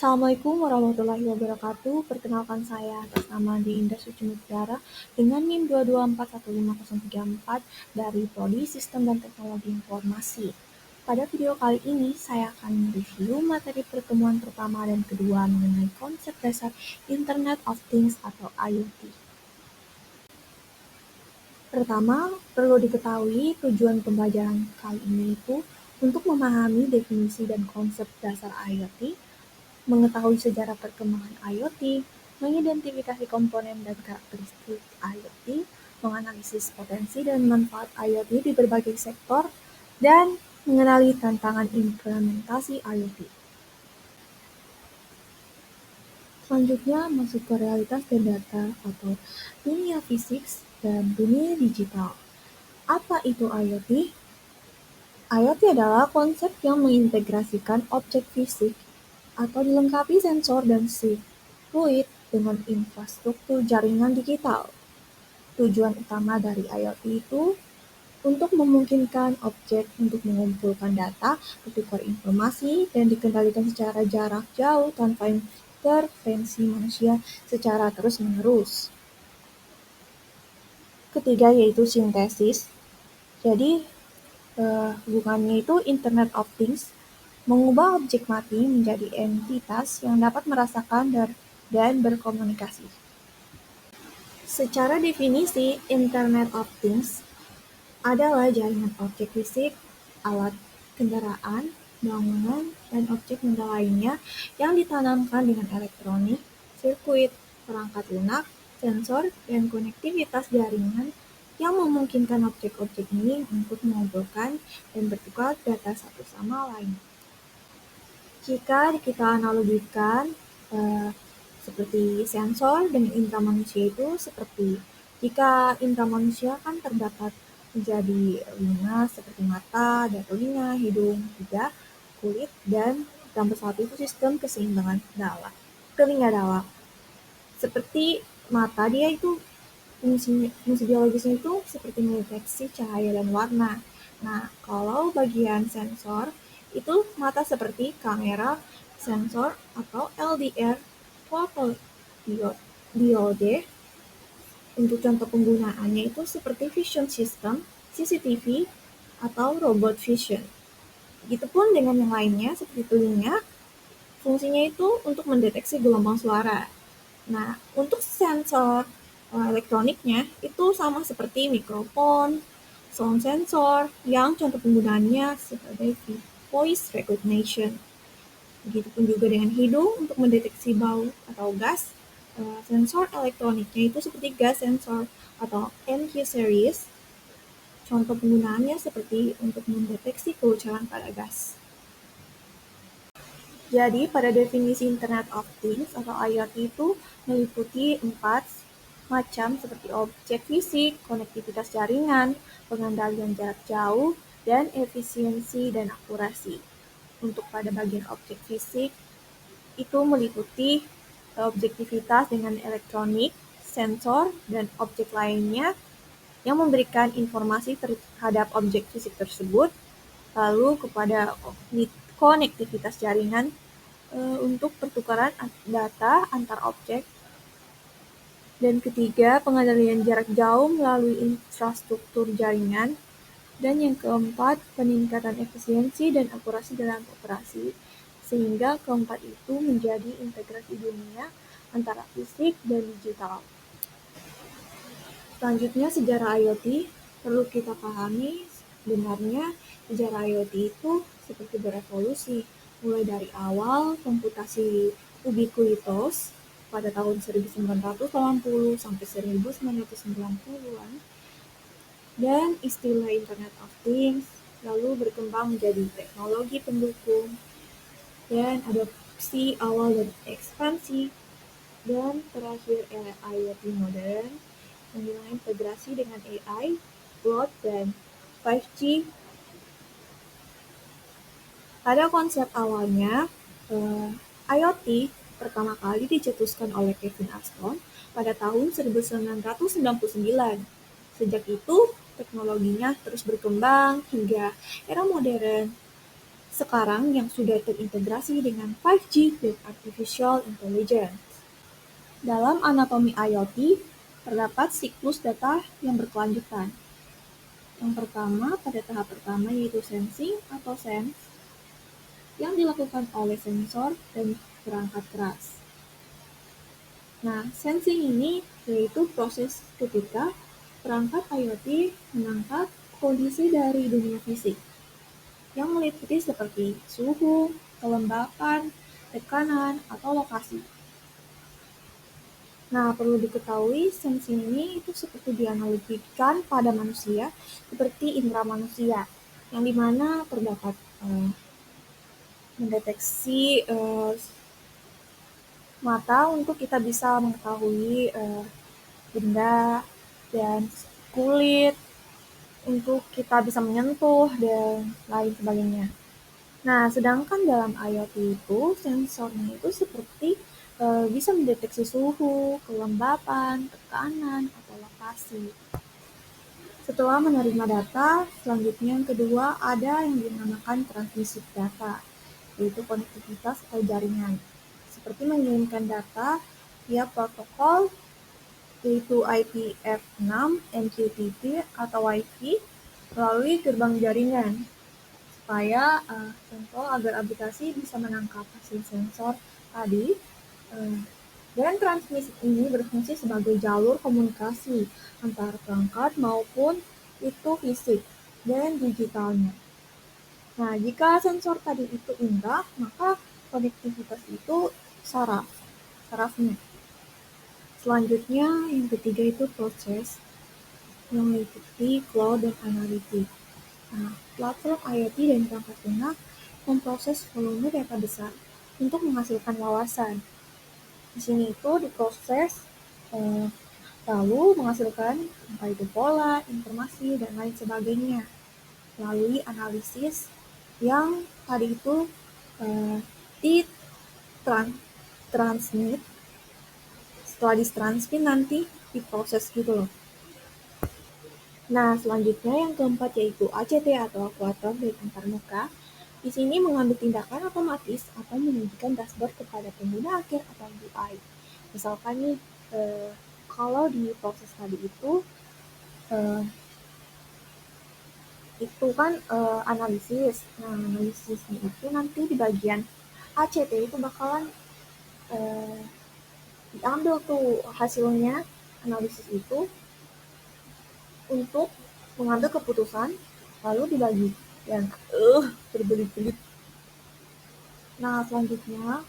Assalamualaikum warahmatullahi wabarakatuh. Perkenalkan saya atas nama Dinda Sucimutiara dengan NIM 2241534 dari Prodi Sistem dan Teknologi Informasi. Pada video kali ini, saya akan mereview materi pertemuan pertama dan kedua mengenai konsep dasar Internet of Things atau IoT. Pertama, perlu diketahui tujuan pembelajaran kali ini itu untuk memahami definisi dan konsep dasar IoT, mengetahui sejarah perkembangan IoT, mengidentifikasi komponen dan karakteristik IoT, menganalisis potensi dan manfaat IoT di berbagai sektor, dan mengenali tantangan implementasi IoT. Selanjutnya masuk ke realitas dan data atau dunia fisik dan dunia digital. Apa itu IoT? IoT adalah konsep yang mengintegrasikan objek fisik atau dilengkapi sensor dan sirkuit dengan infrastruktur jaringan digital. Tujuan utama dari IoT itu untuk memungkinkan objek untuk mengumpulkan data, bertukar informasi, dan dikendalikan secara jarak jauh tanpa intervensi manusia secara terus-menerus. Ketiga yaitu sintesis. Jadi hubungannya itu Internet of Things mengubah objek mati menjadi entitas yang dapat merasakan dan berkomunikasi. Secara definisi, Internet of Things adalah jaringan objek fisik, alat kendaraan, bangunan, dan objek benda lainnya yang ditanamkan dengan elektronik, sirkuit, perangkat lunak, sensor, dan konektivitas jaringan yang memungkinkan objek-objek ini untuk mengumpulkan dan bertukar data satu sama lain. Jika kita analogikan seperti sensor dengan indera manusia itu seperti jika indera manusia kan terdapat menjadi 5 seperti mata, dan telinga, hidung, juga kulit, dan ditambah satu itu sistem keseimbangan telinga dalam. Seperti mata dia itu fungsi biologisnya itu seperti mendeteksi cahaya dan warna. Nah, kalau bagian sensor itu mata seperti kamera, sensor atau LDR, photodiode. Untuk contoh penggunaannya itu seperti vision system, CCTV, atau robot vision. Begitupun dengan yang lainnya seperti telinga, fungsinya itu untuk mendeteksi gelombang suara. Nah, untuk sensor elektroniknya itu sama seperti mikrofon, sound sensor, yang contoh penggunaannya sebagai voice recognition. Begitupun juga dengan hidung untuk mendeteksi bau atau gas. Sensor elektroniknya itu seperti gas sensor atau NQ series. Contoh penggunaannya seperti untuk mendeteksi kebocoran pada gas. Jadi, pada definisi Internet of Things atau IoT itu meliputi 4 macam seperti objek fisik, konektivitas jaringan, pengendalian jarak jauh, dan efisiensi dan akurasi. Untuk pada bagian objek fisik, itu meliputi objektivitas dengan elektronik, sensor, dan objek lainnya yang memberikan informasi terhadap objek fisik tersebut, lalu kepada konektivitas jaringan untuk pertukaran data antar objek, dan ketiga, pengendalian jarak jauh melalui infrastruktur jaringan, dan yang keempat, peningkatan efisiensi dan akurasi dalam operasi, sehingga keempat itu menjadi integrasi dunia antara fisik dan digital. Selanjutnya, sejarah IoT. Perlu kita pahami sebenarnya sejarah IoT itu seperti berevolusi, mulai dari awal komputasi ubiquitous pada tahun 1980 sampai 1990-an, dan istilah Internet of Things lalu berkembang menjadi teknologi pendukung, dan adopsi awal dan ekspansi, dan terakhir era IoT modern yang integrasi dengan AI, cloud, dan 5G. Pada konsep awalnya, IoT pertama kali dicetuskan oleh Kevin Ashton pada tahun 1999. Sejak itu, teknologinya terus berkembang hingga era modern. sekarang yang sudah terintegrasi dengan 5G dan Artificial Intelligence. Dalam anatomi IoT, terdapat siklus data yang berkelanjutan. Yang pertama, pada tahap pertama yaitu sensing atau sense, yang dilakukan oleh sensor dan perangkat keras. Nah, sensing ini yaitu proses ketika perangkat IoT menangkap kondisi dari dunia fisik yang meliputi seperti suhu, kelembapan, tekanan, atau lokasi. Nah, perlu diketahui sensing ini itu seperti dianalogikan pada manusia seperti indera manusia, yang dimana terdapat mendeteksi mata untuk kita bisa mengetahui benda dan kulit untuk kita bisa menyentuh dan lain sebagainya. Nah, sedangkan dalam IoT itu sensornya itu seperti bisa mendeteksi suhu, kelembapan, tekanan, atau lokasi. Setelah menerima data, selanjutnya yang kedua ada yang dinamakan transmisi data, yaitu konektivitas atau jaringan. Seperti mengirimkan data via protokol yaitu IPv6, MQTT, atau Wi-Fi melalui gerbang jaringan supaya contoh agar aplikasi bisa menangkap hasil sensor tadi. Dan transmisi ini berfungsi sebagai jalur komunikasi antara perangkat maupun itu fisik dan digitalnya. Nah, jika sensor tadi itu indah, maka konektivitas itu sarafnya. Selanjutnya, yang ketiga itu proses yang meliputi cloud dan analitik. Nah, platform IoT dan perangkat lunak memproses volume data besar untuk menghasilkan wawasan. Di sini itu diproses lalu menghasilkan entah itu pola, informasi, dan lain sebagainya melalui analisis yang tadi itu ditransmit. Setelah ditransmit nanti diproses gitu loh. Nah, selanjutnya yang keempat yaitu ACT atau Actuator dari antarmuka. Di sini mengambil tindakan otomatis atau menunjukkan dashboard kepada pengguna akhir atau UI. Misalkan nih, kalau di proses tadi itu kan analisis. Nah, analisisnya itu nanti di bagian ACT itu bakalan diambil tuh hasilnya analisis itu untuk mengambil keputusan lalu dibagi dan berbelit-belit. Nah, selanjutnya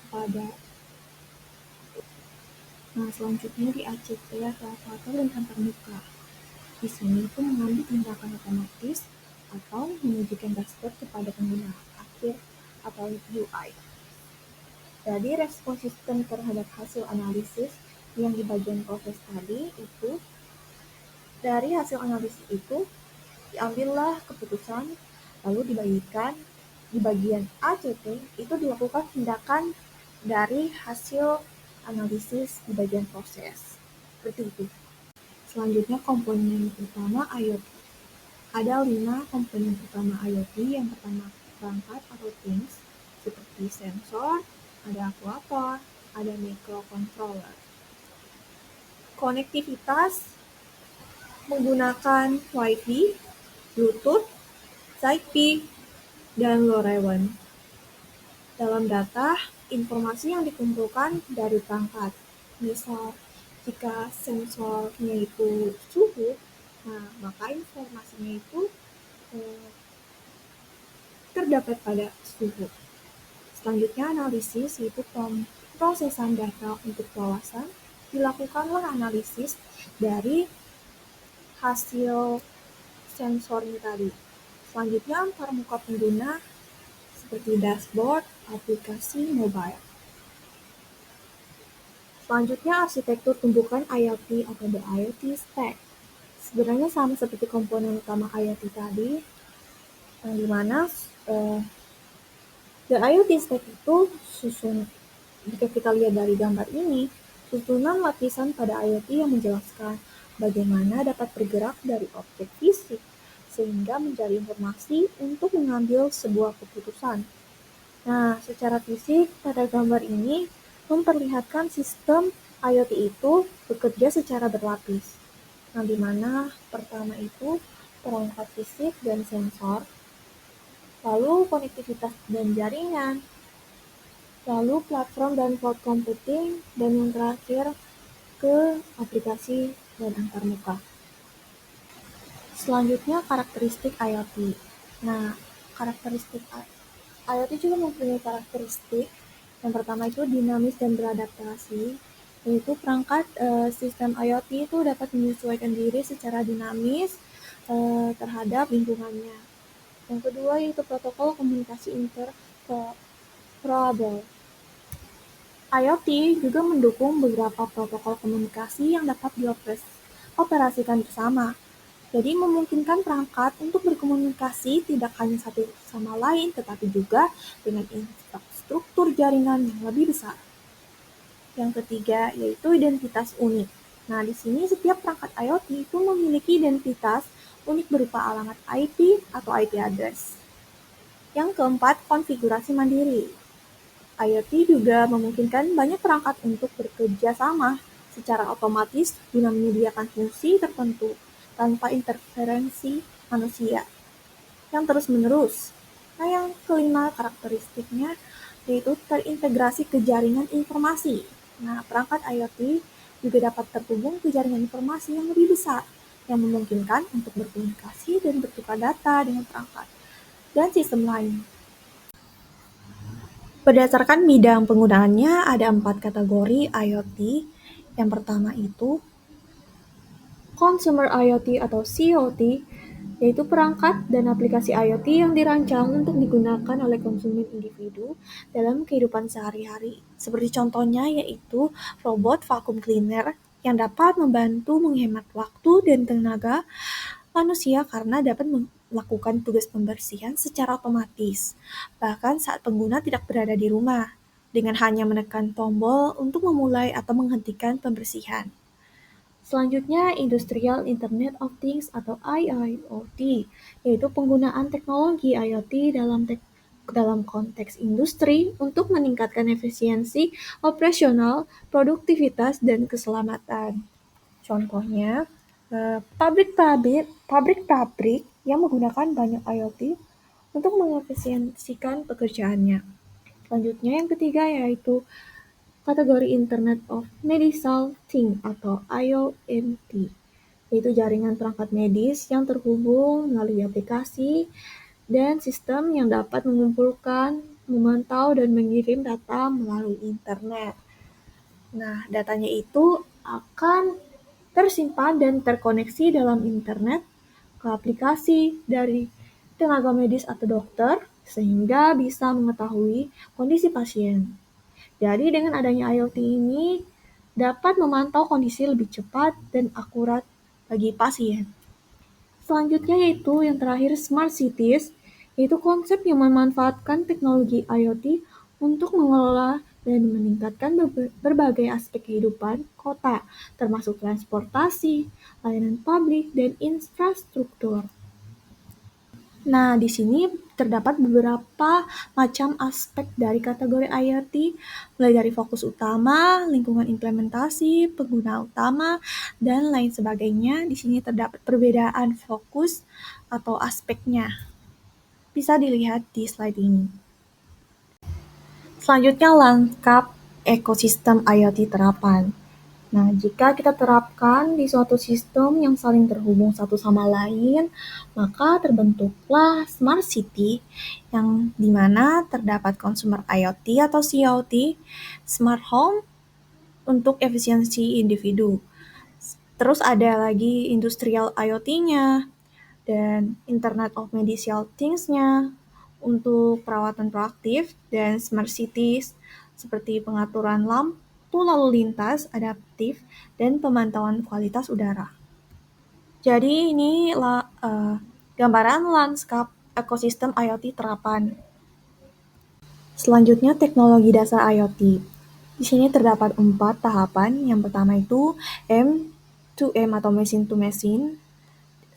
di ACT atau Aquator dan antarmuka. Di sini itu mengambil tindakan otomatis atau menunjukkan dashboard kepada pengguna akhir atau UI. Jadi respon sistem terhadap hasil analisis yang di bagian proses tadi itu, dari hasil analisis itu diambillah keputusan lalu dibagikan. Di bagian ACT itu dilakukan tindakan dari hasil analisis di bagian proses. Seperti itu. Selanjutnya komponen utama IoT. Ada 5 komponen utama IoT. Yang pertama perangkat atau things seperti sensor, ada actuator, ada microcontroller. Konektivitas menggunakan Wi-Fi, Bluetooth, Zigbee, dan LoRaWAN. Dalam data, informasi yang dikumpulkan dari perangkat. Misal, jika sensornya itu suhu, nah maka informasinya itu terdapat pada suhu. Selanjutnya analisis yaitu pemrosesan data untuk wawasan. Dilakukanlah analisis dari hasil sensornya tadi. Selanjutnya antarmuka pengguna seperti dashboard, aplikasi mobile. Selanjutnya arsitektur tumbukan IoT atau the IoT stack. Sebenarnya sama seperti komponen utama IoT tadi, yang dimana the IoT stack itu jika kita lihat dari gambar ini, susunan lapisan pada IoT yang menjelaskan bagaimana dapat bergerak dari objek fisik sehingga mencari informasi untuk mengambil sebuah keputusan. Nah, secara fisik, pada gambar ini memperlihatkan sistem IoT itu bekerja secara berlapis. Nah, di mana pertama itu perangkat fisik dan sensor, lalu konektivitas dan jaringan, lalu platform dan cloud computing, dan yang terakhir ke aplikasi dan antarmuka. Selanjutnya karakteristik IoT. Nah, karakteristik IoT juga mempunyai karakteristik. Yang pertama itu dinamis dan beradaptasi, yaitu perangkat sistem IoT itu dapat menyesuaikan diri secara dinamis terhadap lingkungannya. Yang kedua yaitu protokol komunikasi interoperable. IoT juga mendukung beberapa protokol komunikasi yang dapat dioperasikan bersama. Jadi memungkinkan perangkat untuk berkomunikasi tidak hanya satu sama lain, tetapi juga dengan infrastruktur jaringan yang lebih besar. Yang ketiga yaitu identitas unik. Nah, di sini setiap perangkat IoT itu memiliki identitas unik berupa alamat IP atau IP address. Yang keempat, konfigurasi mandiri. IoT juga memungkinkan banyak perangkat untuk bekerja sama secara otomatis guna menyediakan fungsi tertentu tanpa interferensi manusia yang terus-menerus. Nah, yang kelima karakteristiknya yaitu terintegrasi ke jaringan informasi. Nah, perangkat IoT juga dapat terhubung ke jaringan informasi yang lebih besar yang memungkinkan untuk berkomunikasi dan bertukar data dengan perangkat dan sistem lain. Berdasarkan bidang penggunaannya, ada 4 kategori IoT. Yang pertama itu Consumer IoT atau COT, yaitu perangkat dan aplikasi IoT yang dirancang untuk digunakan oleh konsumen individu dalam kehidupan sehari-hari. Seperti contohnya yaitu robot vacuum cleaner yang dapat membantu menghemat waktu dan tenaga manusia karena dapat melakukan tugas pembersihan secara otomatis, bahkan saat pengguna tidak berada di rumah, dengan hanya menekan tombol untuk memulai atau menghentikan pembersihan. Selanjutnya, Industrial Internet of Things atau IIoT, yaitu penggunaan teknologi IoT dalam konteks industri untuk meningkatkan efisiensi operasional, produktivitas, dan keselamatan. Contohnya, pabrik-pabrik yang menggunakan banyak IoT untuk mengefisiensikan pekerjaannya. Selanjutnya yang ketiga yaitu kategori Internet of Medical Things atau IoMT, yaitu jaringan perangkat medis yang terhubung melalui aplikasi dan sistem yang dapat mengumpulkan, memantau, dan mengirim data melalui internet. Nah, datanya itu akan tersimpan dan terkoneksi dalam internet ke aplikasi dari tenaga medis atau dokter sehingga bisa mengetahui kondisi pasien. Jadi dengan adanya IoT ini dapat memantau kondisi lebih cepat dan akurat bagi pasien. Selanjutnya yaitu yang terakhir Smart Cities, yaitu konsep yang memanfaatkan teknologi IoT untuk mengelola dan meningkatkan berbagai aspek kehidupan kota, termasuk transportasi, layanan publik, dan infrastruktur. Nah, di sini terdapat beberapa macam aspek dari kategori IoT, mulai dari fokus utama, lingkungan implementasi, pengguna utama, dan lain sebagainya. Di sini terdapat perbedaan fokus atau aspeknya. Bisa dilihat di slide ini. Selanjutnya, lengkap ekosistem IoT terapan. Nah, jika kita terapkan di suatu sistem yang saling terhubung satu sama lain, maka terbentuklah smart city yang dimana terdapat consumer IoT atau COT, smart home untuk efisiensi individu. Terus ada lagi industrial IoT-nya dan Internet of Medical Things-nya untuk perawatan proaktif dan smart cities seperti pengaturan lampu lalu lintas adaptif, dan pemantauan kualitas udara. Jadi ini gambaran lanskap ekosistem IoT terapan. Selanjutnya teknologi dasar IoT. Di sini terdapat 4 tahapan. Yang pertama itu M2M atau machine to machine.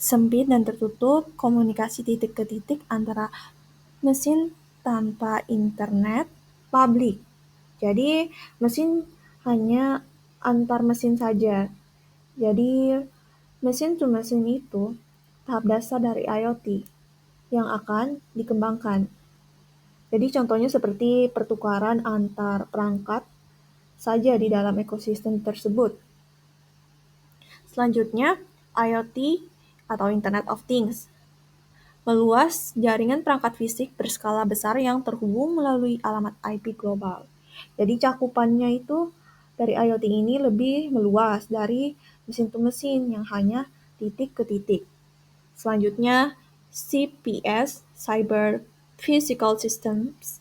sempit dan tertutup, komunikasi titik ke titik antara mesin tanpa internet, publik. Jadi mesin hanya antar mesin saja. Jadi mesin to mesin itu tahap dasar dari IoT yang akan dikembangkan. Jadi contohnya seperti pertukaran antar perangkat saja di dalam ekosistem tersebut. Selanjutnya, IoT atau Internet of Things. Meluas jaringan perangkat fisik berskala besar yang terhubung melalui alamat IP global. Jadi cakupannya itu dari IoT ini lebih meluas dari mesin to mesin yang hanya titik ke titik. Selanjutnya, CPS, Cyber Physical Systems,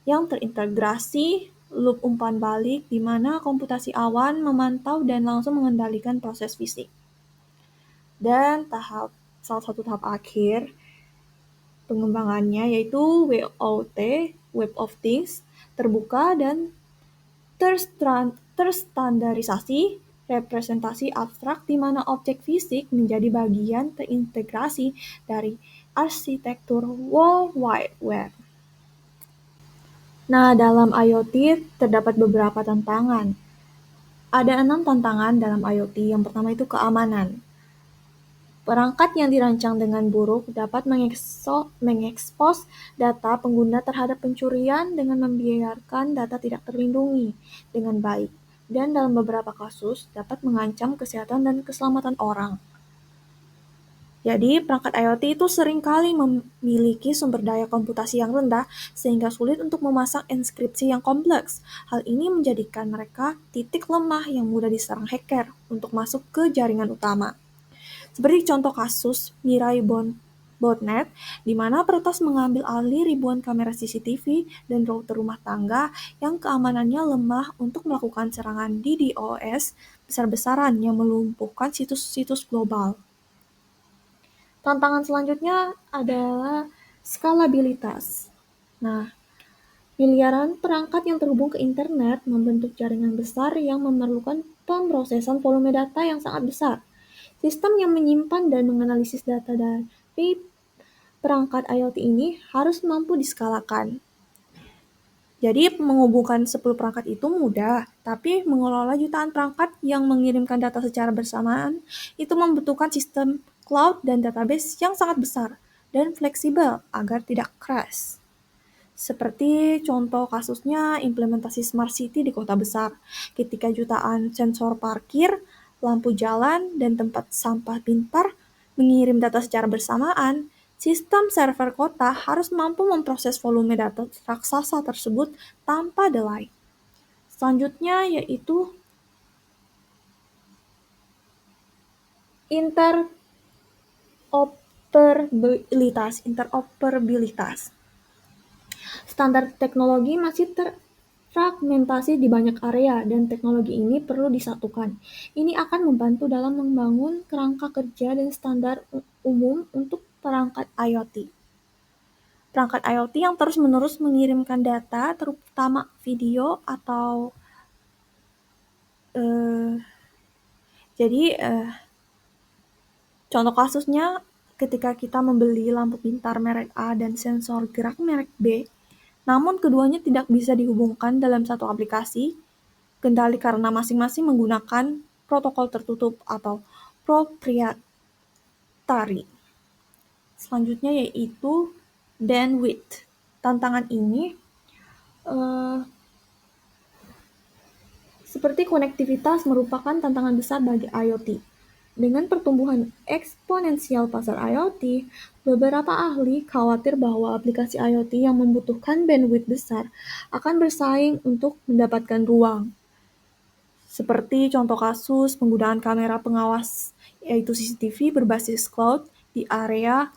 yang terintegrasi loop umpan balik di mana komputasi awan memantau dan langsung mengendalikan proses fisik. Dan salah satu tahap akhir pengembangannya yaitu WOT, Web of Things, terbuka dan terstandarisasi, representasi abstrak di mana objek fisik menjadi bagian terintegrasi dari arsitektur World Wide Web. Nah, dalam IoT terdapat beberapa tantangan. Ada 6 tantangan dalam IoT. Yang pertama itu keamanan. Perangkat yang dirancang dengan buruk dapat mengekspos data pengguna terhadap pencurian dengan membiarkan data tidak terlindungi dengan baik, dan dalam beberapa kasus dapat mengancam kesehatan dan keselamatan orang. Jadi, perangkat IoT itu seringkali memiliki sumber daya komputasi yang rendah sehingga sulit untuk memasang enskripsi yang kompleks. Hal ini menjadikan mereka titik lemah yang mudah diserang hacker untuk masuk ke jaringan utama. Seperti contoh kasus Mirai Botnet, di mana peretas mengambil alih ribuan kamera CCTV dan router rumah tangga yang keamanannya lemah untuk melakukan serangan di DOS besar-besaran yang melumpuhkan situs-situs global. Tantangan selanjutnya adalah skalabilitas. Nah, miliaran perangkat yang terhubung ke internet membentuk jaringan besar yang memerlukan pemrosesan volume data yang sangat besar. Sistem yang menyimpan dan menganalisis data dari perangkat IoT ini harus mampu diskalakan. Jadi menghubungkan 10 perangkat itu mudah, tapi mengelola jutaan perangkat yang mengirimkan data secara bersamaan itu membutuhkan sistem cloud dan database yang sangat besar dan fleksibel agar tidak crash. Seperti contoh kasusnya implementasi Smart City di kota besar, ketika jutaan sensor parkir, lampu jalan, dan tempat sampah pintar mengirim data secara bersamaan, sistem server kota harus mampu memproses volume data raksasa tersebut tanpa delay. Selanjutnya yaitu interoperabilitas. Standar teknologi masih terfragmentasi di banyak area dan teknologi ini perlu disatukan. Ini akan membantu dalam membangun kerangka kerja dan standar umum untuk perangkat IoT. Perangkat IoT yang terus-menerus mengirimkan data, terutama video atau contoh kasusnya ketika kita membeli lampu pintar merek A dan sensor gerak merek B, namun keduanya tidak bisa dihubungkan dalam satu aplikasi kendali karena masing-masing menggunakan protokol tertutup atau proprietary. Selanjutnya yaitu bandwidth. Tantangan ini seperti konektivitas merupakan tantangan besar bagi IoT. Dengan pertumbuhan eksponensial pasar IoT, beberapa ahli khawatir bahwa aplikasi IoT yang membutuhkan bandwidth besar akan bersaing untuk mendapatkan ruang. Seperti contoh kasus penggunaan kamera pengawas yaitu CCTV berbasis cloud di area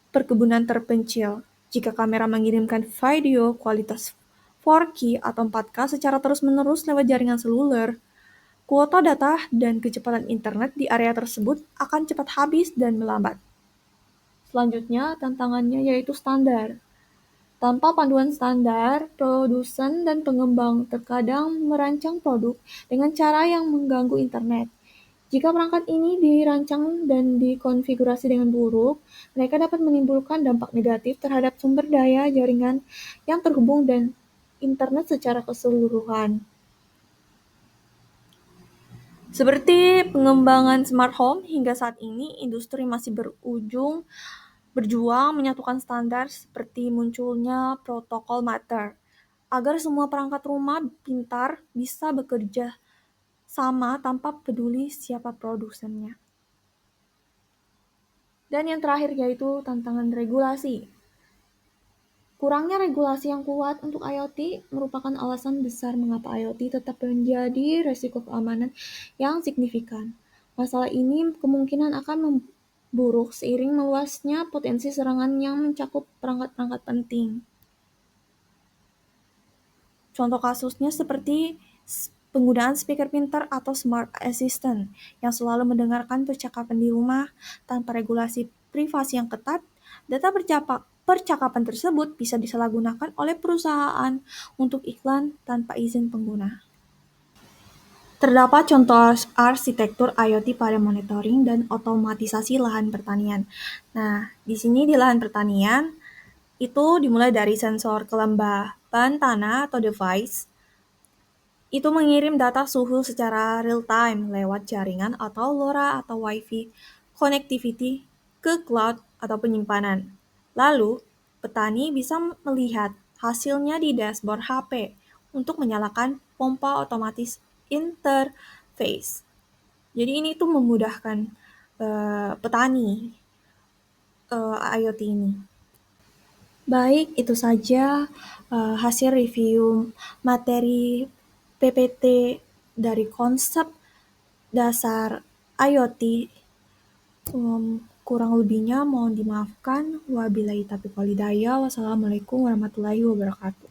perkebunan terpencil. Jika kamera mengirimkan video kualitas 4K atau 4K secara terus-menerus lewat jaringan seluler, kuota data dan kecepatan internet di area tersebut akan cepat habis dan melambat. Selanjutnya, tantangannya yaitu standar. Tanpa panduan standar, produsen dan pengembang terkadang merancang produk dengan cara yang mengganggu internet. Jika perangkat ini dirancang dan dikonfigurasi dengan buruk, mereka dapat menimbulkan dampak negatif terhadap sumber daya jaringan yang terhubung dan internet secara keseluruhan. Seperti pengembangan smart home, hingga saat ini industri masih berjuang menyatukan standar seperti munculnya protokol Matter, agar semua perangkat rumah pintar bisa bekerja sama tanpa peduli siapa produsennya. Dan yang terakhir yaitu tantangan regulasi. Kurangnya regulasi yang kuat untuk IoT merupakan alasan besar mengapa IoT tetap menjadi risiko keamanan yang signifikan. Masalah ini kemungkinan akan memburuk seiring meluasnya potensi serangan yang mencakup perangkat-perangkat penting. Contoh kasusnya seperti penggunaan speaker pintar atau smart assistant yang selalu mendengarkan percakapan di rumah tanpa regulasi privasi yang ketat. Data percakapan tersebut bisa disalahgunakan oleh perusahaan untuk iklan tanpa izin pengguna. Terdapat contoh arsitektur IoT pada monitoring dan otomatisasi lahan pertanian. Nah, di sini di lahan pertanian itu dimulai dari sensor kelembaban tanah atau device. Itu mengirim data suhu secara real-time lewat jaringan atau LoRa atau Wi-Fi connectivity ke cloud atau penyimpanan. Lalu, petani bisa melihat hasilnya di dashboard HP untuk menyalakan pompa otomatis interface. Jadi ini tuh memudahkan petani IoT ini. Baik, itu saja hasil review materi PPT dari konsep dasar IoT. Kurang lebihnya mohon dimaafkan. Wabillahi taufiq wal hidayah. Wassalamualaikum warahmatullahi wabarakatuh.